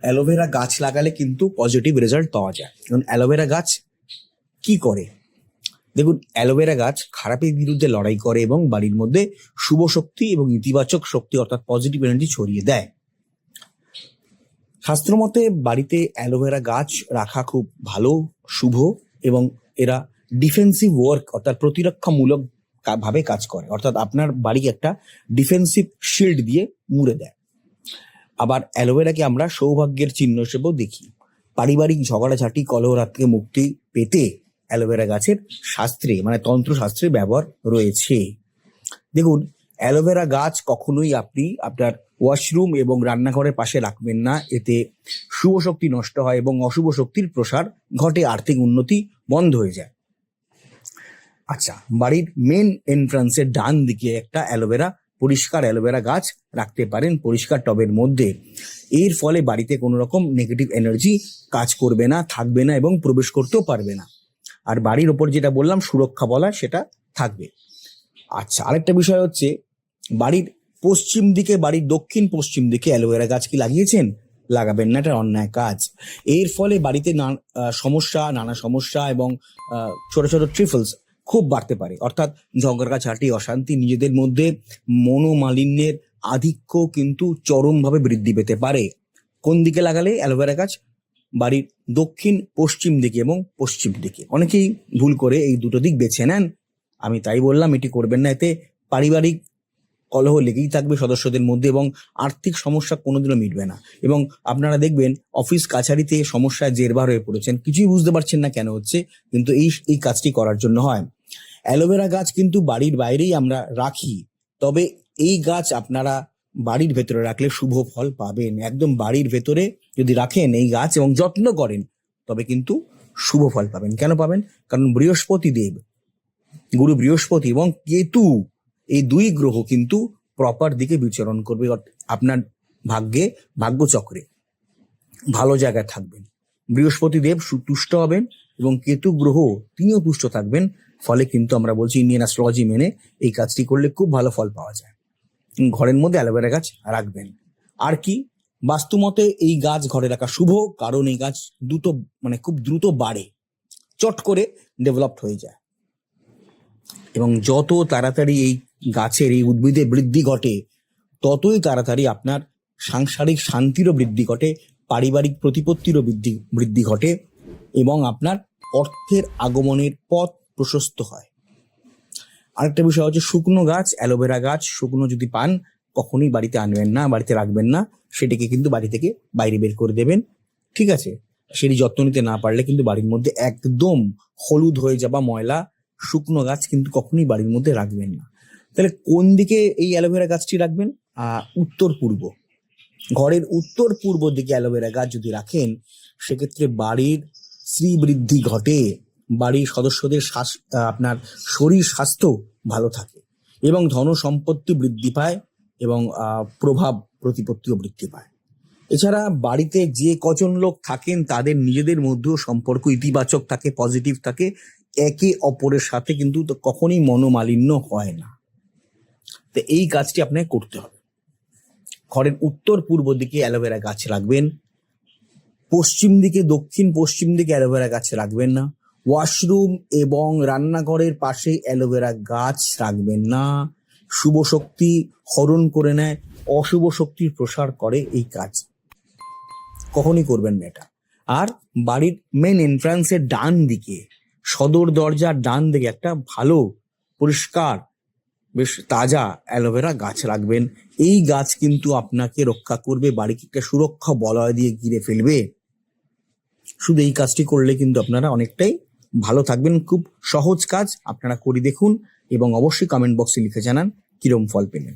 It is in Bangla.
অ্যালোভেরা গাছ লাগালে কিন্তু পজিটিভ রেজাল্ট পাওয়া যায়। কারণ অ্যালোভেরা গাছ কি করে দেখুন, অ্যালোভেরা গাছ খারাপের বিরুদ্ধে লড়াই করে এবং বাড়ির মধ্যে শুভ শক্তি এবং ইতিবাচক শক্তি অর্থাৎ পজিটিভ এনার্জি ছড়িয়ে দেয়। শাস্ত্রমতে বাড়িতে অ্যালোভেরা গাছ রাখা খুব ভালো, শুভ, এবং এরা ডিফেন্সিভ ওয়ার্ক অর্থাৎ প্রতিরক্ষামূলক ভাবে কাজ করে, অর্থাৎ আপনার বাড়ি একটা ডিফেন্সিভ শিল্ড দিয়ে মুড়ে দেয়। আবার অ্যালোভেরাকে আমরা সৌভাগ্যের চিহ্ন হিসেবেও দেখি। পারিবারিক ঝগড়াঝাটি কলহরাত থেকে মুক্তি পেতে অ্যালোভেরা গাছের শাস্ত্রে মানে তন্ত্রশাস্ত্রে ব্যবহার রয়েছে। দেখুন, অ্যালোভেরা গাছ কখনোই আপনি আপনার ওয়াশরুম এবং রান্নাঘরের পাশে রাখবেন না। এতে শুভ শক্তি নষ্ট হয় এবং অশুভ শক্তির প্রসার ঘটে, আর্থিক উন্নতি বন্ধ হয়ে যায়। আচ্ছা, বাড়ির মেন এন্ট্রান্সের ডান দিকে একটা পরিষ্কার অ্যালোভেরা গাছ রাখতে পারেন পরিষ্কার টবের মধ্যে। এর ফলে বাড়িতে কোনো রকম নেগেটিভ এনার্জি কাজ করবে না, থাকবে না এবং প্রবেশ করতেও পারবে না। আর বাড়ির ওপর যেটা বললাম সুরক্ষা বলা, সেটা থাকবে। আচ্ছা, আরেকটা বিষয় হচ্ছে বাড়ির পশ্চিম দিকে, বাড়ির দক্ষিণ পশ্চিম দিকে অ্যালোভেরা গাছ কি লাগিয়েছেন? লাগাবেন না, এটা অন্যায় কাজ। এর ফলে বাড়িতে নানা সমস্যা এবং ছোট ছোট ট্রিফলস খুব বাড়তে পারে, অর্থাৎ ঝগড়াঝাটি, অশান্তি, নিজেদের মধ্যে মনোমালিন্যের আধিক্য কিন্তু চরমভাবে বৃদ্ধি পেতে পারে। কোন দিকে লাগালে অ্যালোভেরা গাছ? বাড়ির দক্ষিণ পশ্চিম দিকে এবং পশ্চিম দিকে। অনেকেই ভুল করে এই দুটো দিক বেছে নেন, আমি তাই বললাম এটি করবেন না। এতে পারিবারিক কলহ লেগেই থাকবে সদস্যদের মধ্যে এবং আর্থিক সমস্যা কোনোদিনও মিটবে না। এবং আপনারা দেখবেন অফিস কাছারিতে সমস্যায় জেরবার হয়ে পড়েছেন, কিছুই বুঝতে পারছেন না কেন হচ্ছে, কিন্তু এই কাজটি করার জন্য হয়। অ্যালোভেরা গাছ কিন্তু বাড়ির বাইরেই আমরা রাখি, তবে এই গাছ আপনারা বাড়ির ভেতরে রাখলে শুভ ফল পাবেন। একদম বাড়ির ভেতরে যদি রাখেন এই গাছ এবং যত্ন করেন, তবে কিন্তু শুভ ফল পাবেন। কেন পাবেন? কারণ বৃহস্পতি দেব, গুরু বৃহস্পতি এবং কেতু, এই দুই গ্রহ কিন্তু প্রপার দিকে বিচরণ করবে। আপনার ভাগ্যচক্রে ভালো জায়গায় থাকবেন। বৃহস্পতি দেব তুষ্ট হবেন এবং কেতু গ্রহ তিনিও তুষ্ট থাকবেন। ফলে কিন্তু আমরা বলছি ইন্ডিয়ান অ্যাস্ট্রোলজি মেনে এই কাজটি করলে খুব ভালো ফল পাওয়া যায়। ঘরের মধ্যে অ্যালোভেরা গাছ রাখবেন। আর কি, বাস্তুমতে এই গাছ ঘরে রাখা শুভ, কারণ এই গাছ খুব দ্রুত বাড়ে, চট করে ডেভেলপড হয়ে যায়। এবং যত তাড়াতাড়ি এই গাছের, এই উদ্ভিদের বৃদ্ধি ঘটে, ততই তাড়াতাড়ি আপনার সাংসারিক শান্তিরও বৃদ্ধি ঘটে, পারিবারিক প্রতিপত্তিরও বৃদ্ধি ঘটে এবং আপনার অর্থের আগমনের পথ প্রশস্ত হয়। আরেকটা বিষয় হচ্ছে শুকনো গাছ, অ্যালোভেরা গাছ শুকনো যদি পান কখনোই বাড়িতে আনবেন না, বাড়িতে রাখবেন না। সেটাকে কিন্তু বাড়ি থেকে বাইরে বের করে দেবেন, ঠিক আছে? সেটি যত্ন নিতে না পারলে কিন্তু বাড়ির মধ্যে একদম হলুদ হয়ে যাবা ময়লা শুকনো গাছ কিন্তু কখনোই বাড়ির মধ্যে রাখবেন না। তাহলে কোন দিকে এই অ্যালোভেরা গাছটি রাখবেন? উত্তর পূর্ব। ঘরের উত্তর পূর্ব দিকে অ্যালোভেরা গাছ যদি রাখেন, সেক্ষেত্রে বাড়ির শ্রীবৃদ্ধি ঘটে, বাড়ির সদস্যদের আপনার শরীর স্বাস্থ্য ভালো থাকে এবং ধন সম্পত্তি বৃদ্ধি পায় এবং প্রভাব প্রতিপত্তিও বৃদ্ধি পায়। এছাড়া বাড়িতে যে কজন লোক থাকেন তাদের নিজেদের মধ্যেও সম্পর্ক ইতিবাচক থাকে, পজিটিভ থাকে, একে অপরের সাথে কিন্তু কখনোই মনোমালিন্য হয় না। তো এই কাজটি আপনাকে করতে হবে। ঘরের উত্তর পূর্ব দিকে অ্যালোভেরা গাছ রাখবেন, পশ্চিম দিকে, দক্ষিণ পশ্চিম দিকে অ্যালোভেরা গাছ রাখবেন না। ওয়াশরুম এবং রান্নাঘরের পাশে অ্যালোভেরা গাছ রাখবেন না। শুভ শক্তি হরণ করে নেয়, অশুভ শক্তির প্রসার করে এই কাজ, কখনই করবেন না এটা। আর বাড়ির মেন এন্ট্রান্সের ডান দিকে, সদর দরজার ডান দিকে একটা ভালো পরিষ্কার বেশ তাজা অ্যালোভেরা গাছ রাখবেন। এই গাছ কিন্তু আপনাকে রক্ষা করবে, বাড়িকে একটা সুরক্ষা বলয় দিয়ে ঘিরে ফেলবে। শুধু এই কাজটি করলে কিন্তু আপনারা অনেকটাই ভালো থাকবেন। খুব সহজ কাজ, আপনারা করে দেখুন এবং অবশ্যই কমেন্ট বক্সে লিখে জানান কিরম ফল পেলেন।